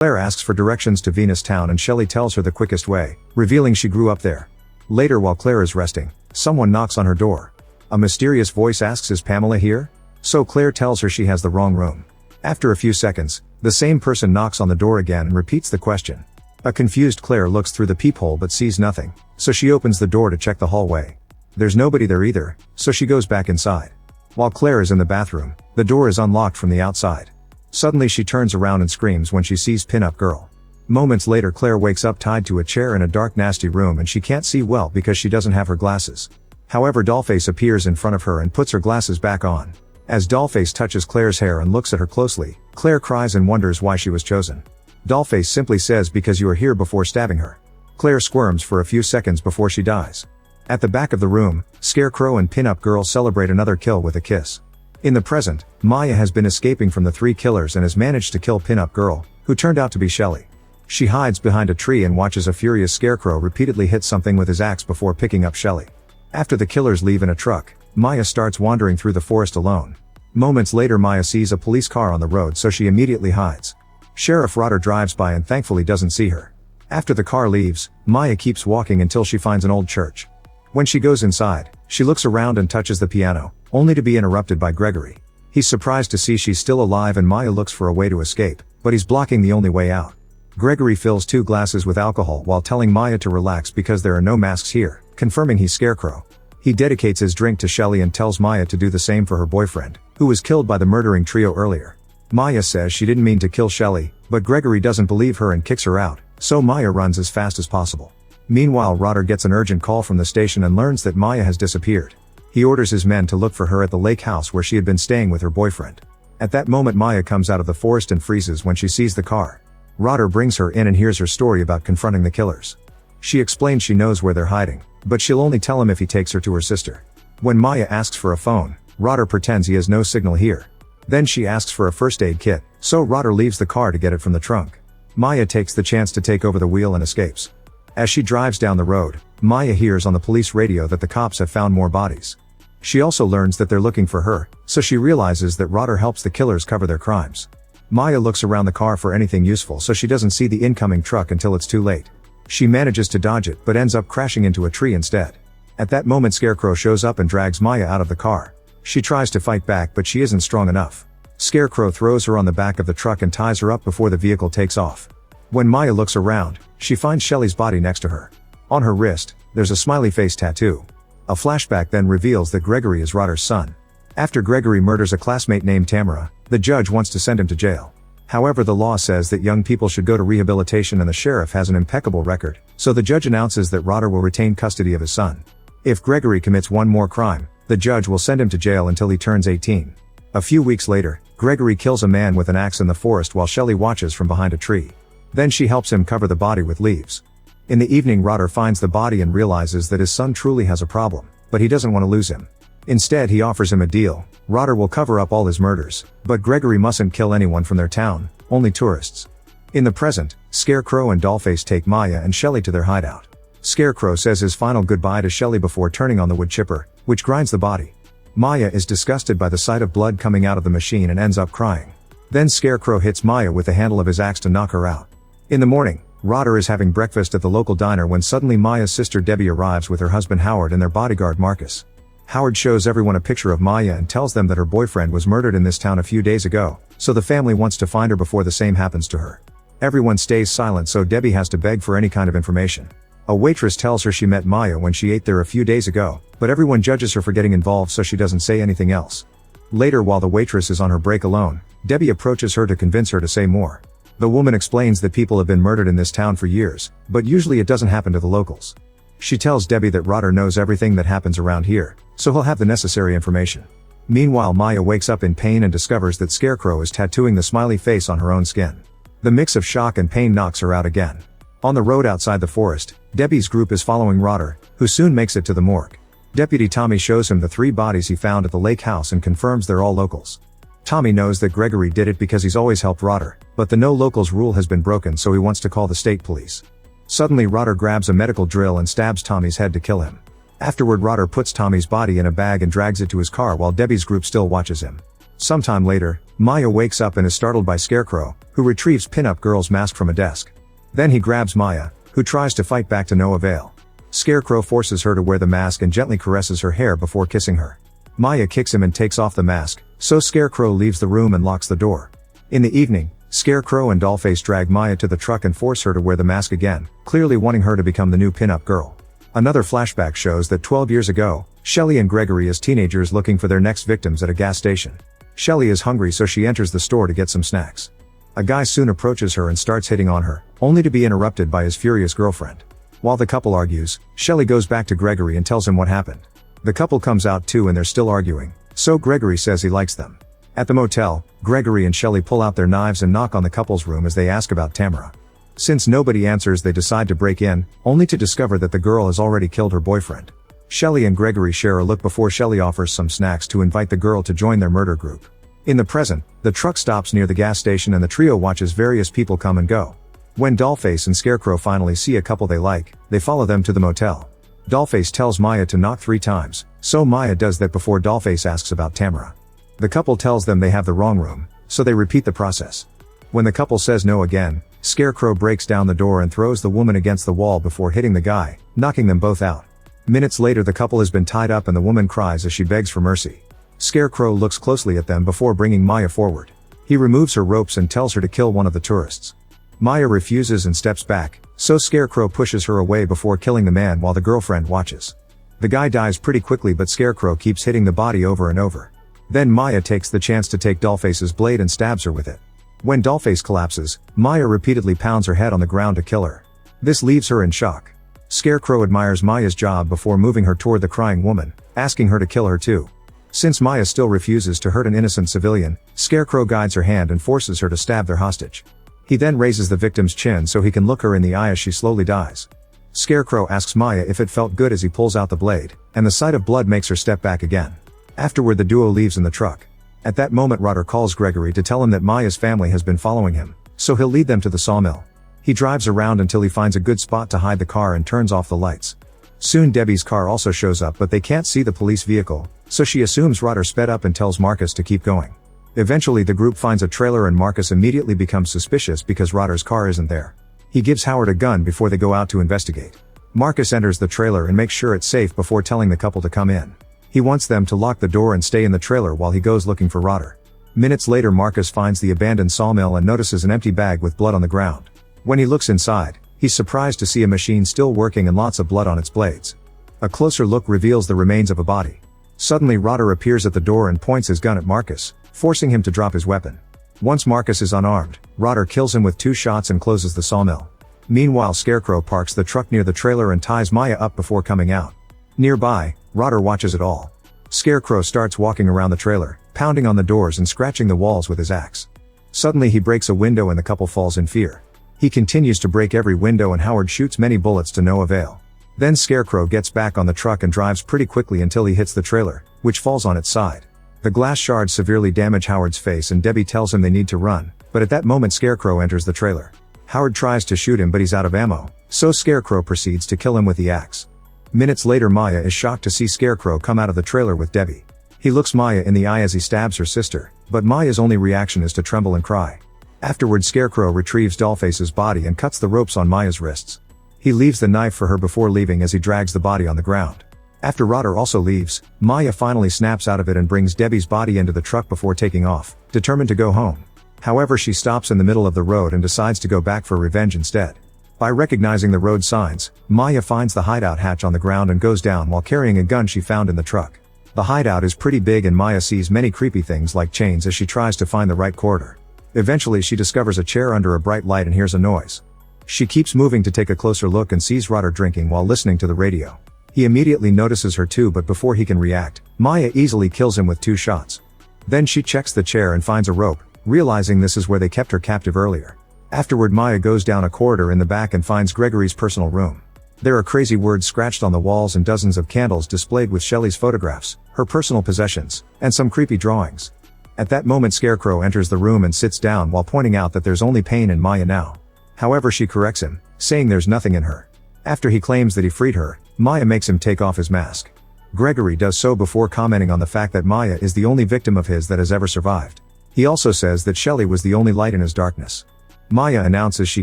Claire asks for directions to Venus Town and Shelley tells her the quickest way, revealing she grew up there. Later, while Claire is resting, someone knocks on her door. A mysterious voice asks, "Is Pamela here?" So Claire tells her she has the wrong room. After a few seconds, the same person knocks on the door again and repeats the question. A confused Claire looks through the peephole but sees nothing, so she opens the door to check the hallway. There's nobody there either, so she goes back inside. While Claire is in the bathroom, the door is unlocked from the outside. Suddenly she turns around and screams when she sees Pin-Up Girl. Moments later, Claire wakes up tied to a chair in a dark, nasty room and she can't see well because she doesn't have her glasses. However, Dollface appears in front of her and puts her glasses back on. As Dollface touches Claire's hair and looks at her closely, Claire cries and wonders why she was chosen. Dollface simply says, "Because you were here," before stabbing her. Claire squirms for a few seconds before she dies. At the back of the room, Scarecrow and Pin-Up Girl celebrate another kill with a kiss. In the present, Maya has been escaping from the three killers and has managed to kill Pin-Up Girl, who turned out to be Shelley. She hides behind a tree and watches a furious Scarecrow repeatedly hit something with his axe before picking up Shelley. After the killers leave in a truck, Maya starts wandering through the forest alone. Moments later, Maya sees a police car on the road, so she immediately hides. Sheriff Rotter drives by and thankfully doesn't see her. After the car leaves, Maya keeps walking until she finds an old church. When she goes inside, she looks around and touches the piano, only to be interrupted by Gregory. He's surprised to see she's still alive and Maya looks for a way to escape, but he's blocking the only way out. Gregory fills 2 glasses with alcohol while telling Maya to relax because there are no masks here, confirming he's Scarecrow. He dedicates his drink to Shelley and tells Maya to do the same for her boyfriend, who was killed by the murdering trio earlier. Maya says she didn't mean to kill Shelley, but Gregory doesn't believe her and kicks her out, so Maya runs as fast as possible. Meanwhile, Rotter gets an urgent call from the station and learns that Maya has disappeared. He orders his men to look for her at the lake house where she had been staying with her boyfriend. At that moment, Maya comes out of the forest and freezes when she sees the car. Rotter brings her in and hears her story about confronting the killers. She explains she knows where they're hiding, but she'll only tell him if he takes her to her sister. When Maya asks for a phone, Rotter pretends he has no signal here. Then she asks for a first aid kit, so Rotter leaves the car to get it from the trunk. Maya takes the chance to take over the wheel and escapes. As she drives down the road, Maya hears on the police radio that the cops have found more bodies. She also learns that they're looking for her, so she realizes that Rotter helps the killers cover their crimes. Maya looks around the car for anything useful so she doesn't see the incoming truck until it's too late. She manages to dodge it but ends up crashing into a tree instead. At that moment, Scarecrow shows up and drags Maya out of the car. She tries to fight back but she isn't strong enough. Scarecrow throws her on the back of the truck and ties her up before the vehicle takes off. When Maya looks around, she finds Shelley's body next to her. On her wrist, there's a smiley face tattoo. A flashback then reveals that Gregory is Rotter's son. After Gregory murders a classmate named Tamara, the judge wants to send him to jail. However, the law says that young people should go to rehabilitation and the sheriff has an impeccable record, so the judge announces that Rotter will retain custody of his son. If Gregory commits one more crime, the judge will send him to jail until he turns 18. A few weeks later, Gregory kills a man with an axe in the forest while Shelley watches from behind a tree. Then she helps him cover the body with leaves. In the evening, Rotter finds the body and realizes that his son truly has a problem, but he doesn't want to lose him. Instead, he offers him a deal. Rotter will cover up all his murders, but Gregory mustn't kill anyone from their town, only tourists. In the present, Scarecrow and Dollface take Maya and Shelley to their hideout. Scarecrow says his final goodbye to Shelley before turning on the wood chipper, which grinds the body. Maya is disgusted by the sight of blood coming out of the machine and ends up crying. Then Scarecrow hits Maya with the handle of his axe to knock her out. In the morning, Rotter is having breakfast at the local diner when suddenly Maya's sister Debbie arrives with her husband Howard and their bodyguard Marcus. Howard shows everyone a picture of Maya and tells them that her boyfriend was murdered in this town a few days ago, so the family wants to find her before the same happens to her. Everyone stays silent, so Debbie has to beg for any kind of information. A waitress tells her she met Maya when she ate there a few days ago, but everyone judges her for getting involved, so she doesn't say anything else. Later, while the waitress is on her break alone, Debbie approaches her to convince her to say more. The woman explains that people have been murdered in this town for years, but usually it doesn't happen to the locals. She tells Debbie that Rotter knows everything that happens around here, so he'll have the necessary information. Meanwhile, Maya wakes up in pain and discovers that Scarecrow is tattooing the smiley face on her own skin. The mix of shock and pain knocks her out again. On the road outside the forest, Debbie's group is following Rotter, who soon makes it to the morgue. Deputy Tommy shows him the 3 bodies he found at the lake house and confirms they're all locals. Tommy knows that Gregory did it because he's always helped Rotter, but the no locals rule has been broken, so he wants to call the state police. Suddenly, Rotter grabs a medical drill and stabs Tommy's head to kill him. Afterward, Rotter puts Tommy's body in a bag and drags it to his car while Debbie's group still watches him. Sometime later, Maya wakes up and is startled by Scarecrow, who retrieves Pin-Up Girl's mask from a desk. Then he grabs Maya, who tries to fight back to no avail. Scarecrow forces her to wear the mask and gently caresses her hair before kissing her. Maya kicks him and takes off the mask, so Scarecrow leaves the room and locks the door. In the evening, Scarecrow and Dollface drag Maya to the truck and force her to wear the mask again, clearly wanting her to become the new Pin-Up Girl. Another flashback shows that 12 years ago, Shelly and Gregory as teenagers looking for their next victims at a gas station. Shelly is hungry so she enters the store to get some snacks. A guy soon approaches her and starts hitting on her, only to be interrupted by his furious girlfriend. While the couple argues, Shelly goes back to Gregory and tells him what happened. The couple comes out too and they're still arguing, so Gregory says he likes them. At the motel, Gregory and Shelly pull out their knives and knock on the couple's room as they ask about Tamara. Since nobody answers, they decide to break in, only to discover that the girl has already killed her boyfriend. Shelly and Gregory share a look before Shelly offers some snacks to invite the girl to join their murder group. In the present, the truck stops near the gas station and the trio watches various people come and go. When Dollface and Scarecrow finally see a couple they like, they follow them to the motel. Dollface tells Maya to knock 3 times, so Maya does that before Dollface asks about Tamara. The couple tells them they have the wrong room, so they repeat the process. When the couple says no again, Scarecrow breaks down the door and throws the woman against the wall before hitting the guy, knocking them both out. Minutes later, the couple has been tied up and the woman cries as she begs for mercy. Scarecrow looks closely at them before bringing Maya forward. He removes her ropes and tells her to kill one of the tourists. Maya refuses and steps back, so Scarecrow pushes her away before killing the man while the girlfriend watches. The guy dies pretty quickly, but Scarecrow keeps hitting the body over and over. Then Maya takes the chance to take Dollface's blade and stabs her with it. When Dollface collapses, Maya repeatedly pounds her head on the ground to kill her. This leaves her in shock. Scarecrow admires Maya's job before moving her toward the crying woman, asking her to kill her too. Since Maya still refuses to hurt an innocent civilian, Scarecrow guides her hand and forces her to stab their hostage. He then raises the victim's chin so he can look her in the eye as she slowly dies. Scarecrow asks Maya if it felt good as he pulls out the blade, and the sight of blood makes her step back again. Afterward, the duo leaves in the truck. At that moment, Rotter calls Gregory to tell him that Maya's family has been following him, so he'll lead them to the sawmill. He drives around until he finds a good spot to hide the car and turns off the lights. Soon Debbie's car also shows up, but they can't see the police vehicle, so she assumes Rotter sped up and tells Marcus to keep going. Eventually the group finds a trailer and Marcus immediately becomes suspicious because Rotter's car isn't there. He gives Howard a gun before they go out to investigate. Marcus enters the trailer and makes sure it's safe before telling the couple to come in. He wants them to lock the door and stay in the trailer while he goes looking for Rotter. Minutes later, Marcus finds the abandoned sawmill and notices an empty bag with blood on the ground. When he looks inside, he's surprised to see a machine still working and lots of blood on its blades. A closer look reveals the remains of a body. Suddenly Rotter appears at the door and points his gun at Marcus, forcing him to drop his weapon. Once Marcus is unarmed, Rotter kills him with 2 shots and closes the sawmill. Meanwhile, Scarecrow parks the truck near the trailer and ties Maya up before coming out. Nearby, Rotter watches it all. Scarecrow starts walking around the trailer, pounding on the doors and scratching the walls with his axe. Suddenly he breaks a window and the couple falls in fear. He continues to break every window and Howard shoots many bullets to no avail. Then Scarecrow gets back on the truck and drives pretty quickly until he hits the trailer, which falls on its side. The glass shards severely damage Howard's face and Debbie tells him they need to run, but at that moment Scarecrow enters the trailer. Howard tries to shoot him but he's out of ammo, so Scarecrow proceeds to kill him with the axe. Minutes later, Maya is shocked to see Scarecrow come out of the trailer with Debbie. He looks Maya in the eye as he stabs her sister, but Maya's only reaction is to tremble and cry. Afterward, Scarecrow retrieves Dollface's body and cuts the ropes on Maya's wrists. He leaves the knife for her before leaving as he drags the body on the ground. After Rotter also leaves, Maya finally snaps out of it and brings Debbie's body into the truck before taking off, determined to go home. However, she stops in the middle of the road and decides to go back for revenge instead. By recognizing the road signs, Maya finds the hideout hatch on the ground and goes down while carrying a gun she found in the truck. The hideout is pretty big and Maya sees many creepy things like chains as she tries to find the right corridor. Eventually she discovers a chair under a bright light and hears a noise. She keeps moving to take a closer look and sees Rotter drinking while listening to the radio. He immediately notices her too, but before he can react, Maya easily kills him with 2 shots. Then she checks the chair and finds a rope, realizing this is where they kept her captive earlier. Afterward, Maya goes down a corridor in the back and finds Gregory's personal room. There are crazy words scratched on the walls and dozens of candles displayed with Shelly's photographs, her personal possessions, and some creepy drawings. At that moment, Scarecrow enters the room and sits down while pointing out that there's only pain in Maya now. However, she corrects him, saying there's nothing in her. After he claims that he freed her, Maya makes him take off his mask. Gregory does so before commenting on the fact that Maya is the only victim of his that has ever survived. He also says that Shelley was the only light in his darkness. Maya announces she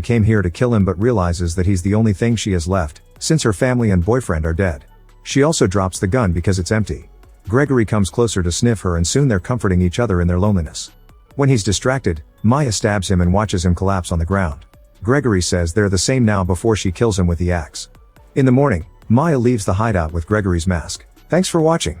came here to kill him but realizes that he's the only thing she has left, since her family and boyfriend are dead. She also drops the gun because it's empty. Gregory comes closer to sniff her and soon they're comforting each other in their loneliness. When he's distracted, Maya stabs him and watches him collapse on the ground. Gregory says they're the same now before she kills him with the axe. In the morning, Maya leaves the hideout with Gregory's mask. Thanks for watching.